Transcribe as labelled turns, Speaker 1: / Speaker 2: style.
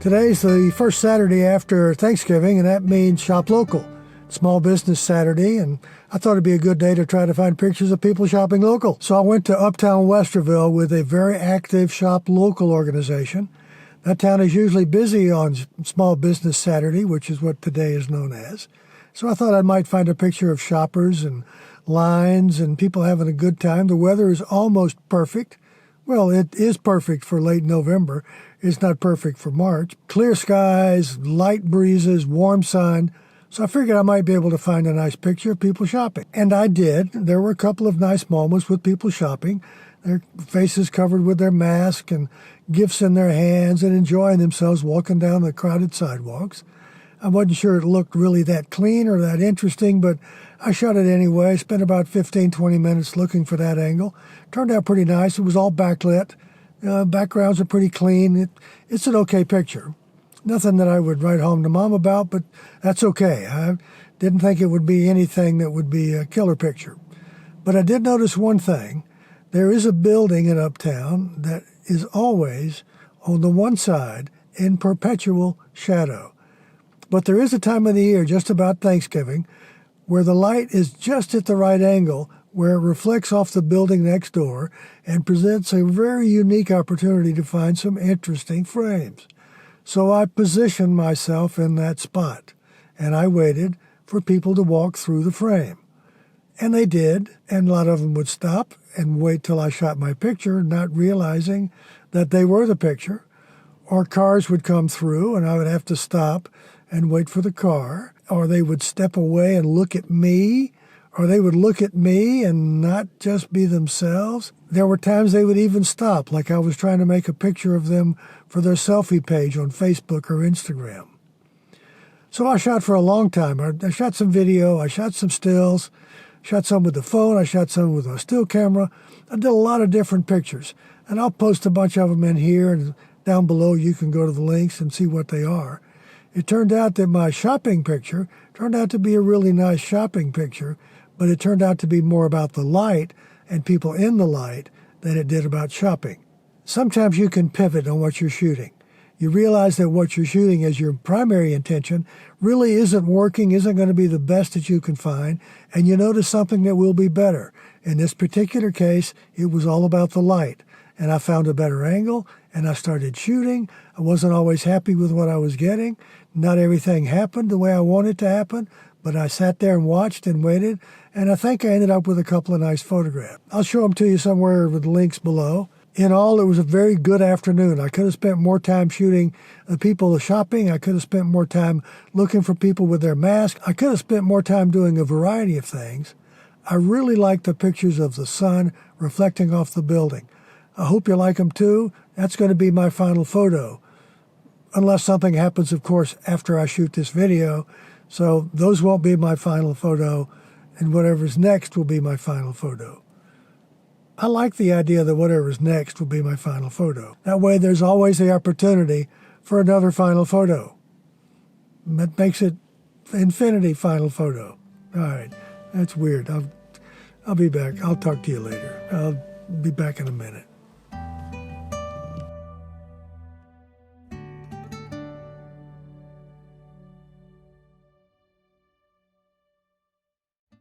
Speaker 1: Today's the first Saturday after Thanksgiving, and that means Shop Local. Small Business Saturday, and I thought it'd be a good day to try to find pictures of people shopping local. So I went to Uptown, Westerville with a very active Shop Local organization. That town is usually busy on Small Business Saturday, which is what today is known as. So I thought I might find a picture of shoppers and lines and people having a good time. The weather is almost perfect. Well, it is perfect for late November. It's not perfect for March. Clear skies, light breezes, warm sun. So I figured I might be able to find a nice picture of people shopping. And I did. There were a couple of nice moments with people shopping, their faces covered with their mask and gifts in their hands and enjoying themselves walking down the crowded sidewalks. I wasn't sure it looked really that clean or that interesting, but I shot it anyway. Spent about 15, 20 minutes looking for that angle. Turned out pretty nice. It was all backlit. Backgrounds are pretty clean. It's an okay picture. Nothing that I would write home to Mom about, but that's okay. I didn't think it would be anything that would be a killer picture. But I did notice one thing. There is a building in Uptown that is always on the one side in perpetual shadow. But there is a time of the year, just about Thanksgiving, where the light is just at the right angle, where it reflects off the building next door and presents a very unique opportunity to find some interesting frames. So I positioned myself in that spot, and I waited for people to walk through the frame. And they did, and a lot of them would stop and wait till I shot my picture, not realizing that they were the picture. Or cars would come through, and I would have to stop and wait for the car. Or they would step away and look at me, or they would look at me and not just be themselves. There were times they would even stop, like I was trying to make a picture of them for their selfie page on Facebook or Instagram. So I shot for a long time. I shot some video, I shot some stills, shot some with the phone, I shot some with a still camera. I did a lot of different pictures, and I'll post a bunch of them in here, and down below you can go to the links and see what they are. It turned out that my shopping picture turned out to be a really nice shopping picture, but it turned out to be more about the light and people in the light than it did about shopping. Sometimes you can pivot on what you're shooting. You realize that what you're shooting as your primary intention really isn't working, isn't going to be the best that you can find, and you notice something that will be better. In this particular case, it was all about the light, and I found a better angle, and I started shooting. I wasn't always happy with what I was getting. Not everything happened the way I wanted it to happen, but I sat there and watched and waited, and I think I ended up with a couple of nice photographs. I'll show them to you somewhere with links below. In all, it was a very good afternoon. I could have spent more time shooting people shopping. I could have spent more time looking for people with their masks. I could have spent more time doing a variety of things. I really like the pictures of the sun reflecting off the building. I hope you like them too. That's going to be my final photo. Unless something happens, of course, after I shoot this video. So those won't be my final photo, and whatever's next will be my final photo. I like the idea that whatever's next will be my final photo. That way there's always the opportunity for another final photo. That makes it infinity final photo. All right, that's weird. I'll be back. I'll talk to you later. I'll be back in a minute.